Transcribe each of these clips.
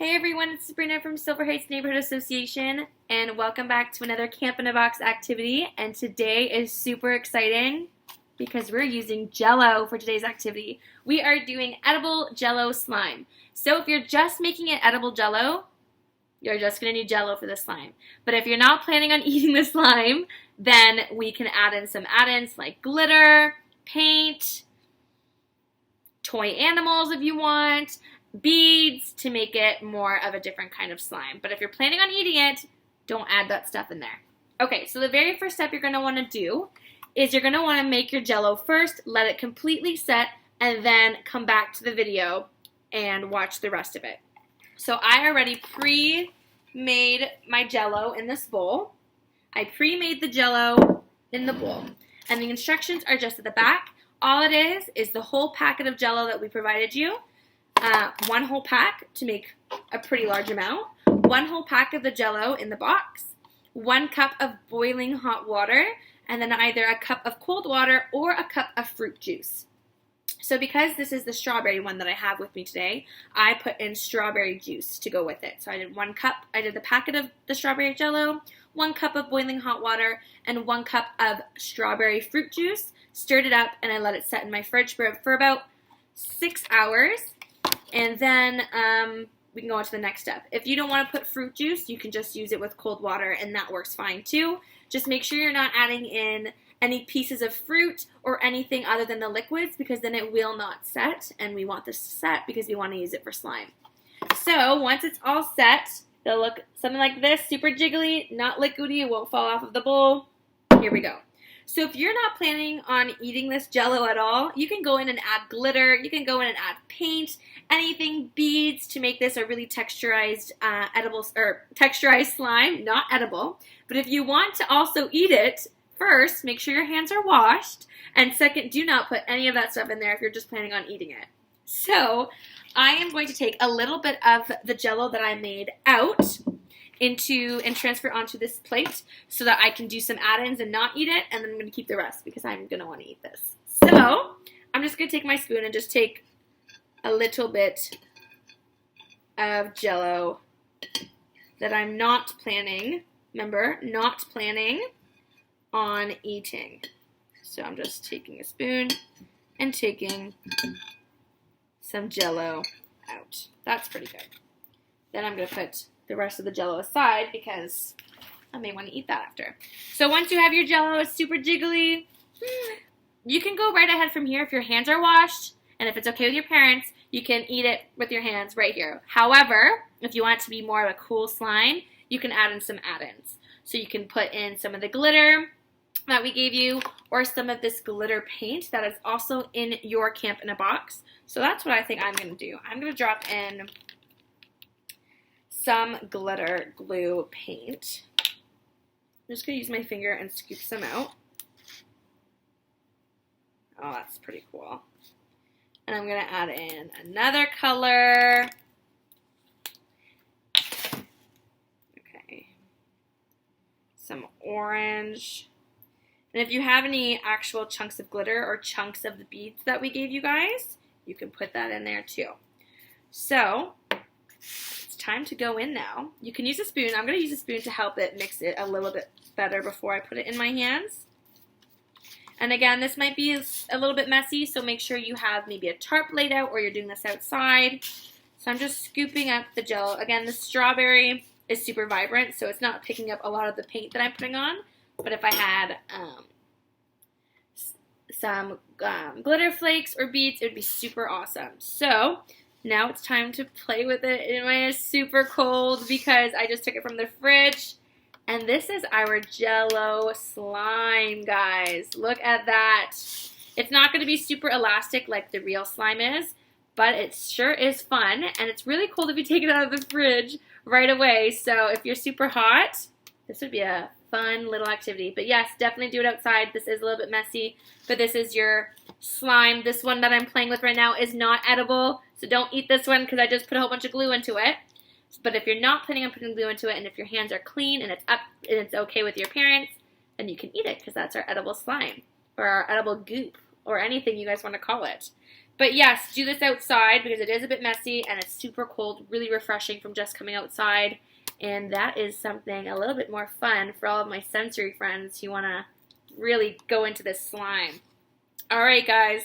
Hey everyone, it's Sabrina from Silver Heights Neighborhood Association, and welcome back to another Camp in a Box activity. And today is super exciting because we're using JELLO for today's activity. We are doing edible JELLO slime. So if you're just making it edible JELLO, you're just going to need JELLO for the slime. But if you're not planning on eating the slime, then we can add in some add-ins like glitter, paint, toy animals if you want, beads to make it more of a different kind of slime. But if you're planning on eating it, don't add that stuff in there. Okay, so the very first step you're going to want to do is you're going to want to make your JELLO first, let it completely set, and then come back to the video and watch the rest of it. So I already pre-made my JELLO in this bowl. I pre-made the JELLO in the bowl. And the instructions are just at the back. All it is the whole packet of JELLO that we provided you. One whole pack to make a pretty large amount. One whole pack of the JELLO in the box. 1 cup of boiling hot water. And then either a cup of cold water or a cup of fruit juice. So because this is the strawberry one that I have with me today, I put in strawberry juice to go with it. So I did 1 cup. I did the packet of the strawberry JELLO, 1 cup of boiling hot water, and 1 cup of strawberry fruit juice. Stirred it up, and I let it set in my fridge for about 6 hours. And then we can go on to the next step. If you don't want to put fruit juice, you can just use it with cold water, and that works fine too. Just make sure you're not adding in any pieces of fruit or anything other than the liquids, because then it will not set, and we want this to set because we want to use it for slime. So once it's all set, they'll look something like this, super jiggly, not liquidy, it won't fall off of the bowl. Here we go. So if you're not planning on eating this JELLO at all, you can go in and add glitter, you can go in and add paint, anything, beads to make this a really texturized texturized slime, not edible. But if you want to also eat it, first, make sure your hands are washed, and second, do not put any of that stuff in there if you're just planning on eating it. So I am going to take a little bit of the JELLO that I made out and transfer onto this plate so that I can do some add-ins and not eat it, and then I'm going to keep the rest because I'm going to want to eat this. So I'm just going to take my spoon and just take a little bit of JELLO that I'm not planning, remember, not planning on eating. So I'm just taking a spoon and taking some JELLO out. That's pretty good. Then I'm going to put the rest of the JELLO aside because I may want to eat that after. So once you have your JELLO, it's super jiggly. You can go right ahead from here if your hands are washed, and if it's okay with your parents, you can eat it with your hands right here. However, if you want it to be more of a cool slime, you can add in some add-ins. So you can put in some of the glitter that we gave you, or some of this glitter paint that is also in your Camp in a Box. So that's what I think I'm going to do. I'm going to drop in some glitter glue paint. I'm just going to use my finger and scoop some out. Oh, that's pretty cool. And I'm going to add in another color. Okay. Some orange. And if you have any actual chunks of glitter or chunks of the beads that we gave you guys, you can put that in there too. So it's time to go in now. You can use a spoon. I'm going to use a spoon to help it mix it a little bit better before I put it in my hands. And again, this might be a little bit messy, so make sure you have maybe a tarp laid out or you're doing this outside. So I'm just scooping up the JELLO. Again, the strawberry is super vibrant, so it's not picking up a lot of the paint that I'm putting on. But if I had some glitter flakes or beads, it would be super awesome. So now it's time to play with it. It is super cold because I just took it from the fridge. And this is our JELLO slime, guys. Look at that. It's not going to be super elastic like the real slime is, but it sure is fun. And it's really cool if you take it out of the fridge right away. So if you're super hot, this would be a fun little activity. But yes, definitely do it outside. This is a little bit messy, but this is your slime. This one that I'm playing with right now is not edible, so don't eat this one because I just put a whole bunch of glue into it. But if you're not planning on putting glue into it, and if your hands are clean and it's up and it's okay with your parents, then you can eat it because that's our edible slime or our edible goop or anything you guys want to call it. But yes, do this outside because it is a bit messy and it's super cold, really refreshing from just coming outside. And that is something a little bit more fun for all of my sensory friends who want to really go into this slime. All right, guys,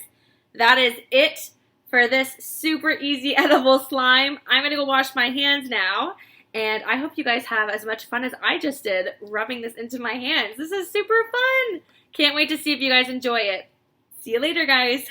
that is it for this super easy edible slime. I'm going to go wash my hands now. And I hope you guys have as much fun as I just did rubbing this into my hands. This is super fun. Can't wait to see if you guys enjoy it. See you later, guys.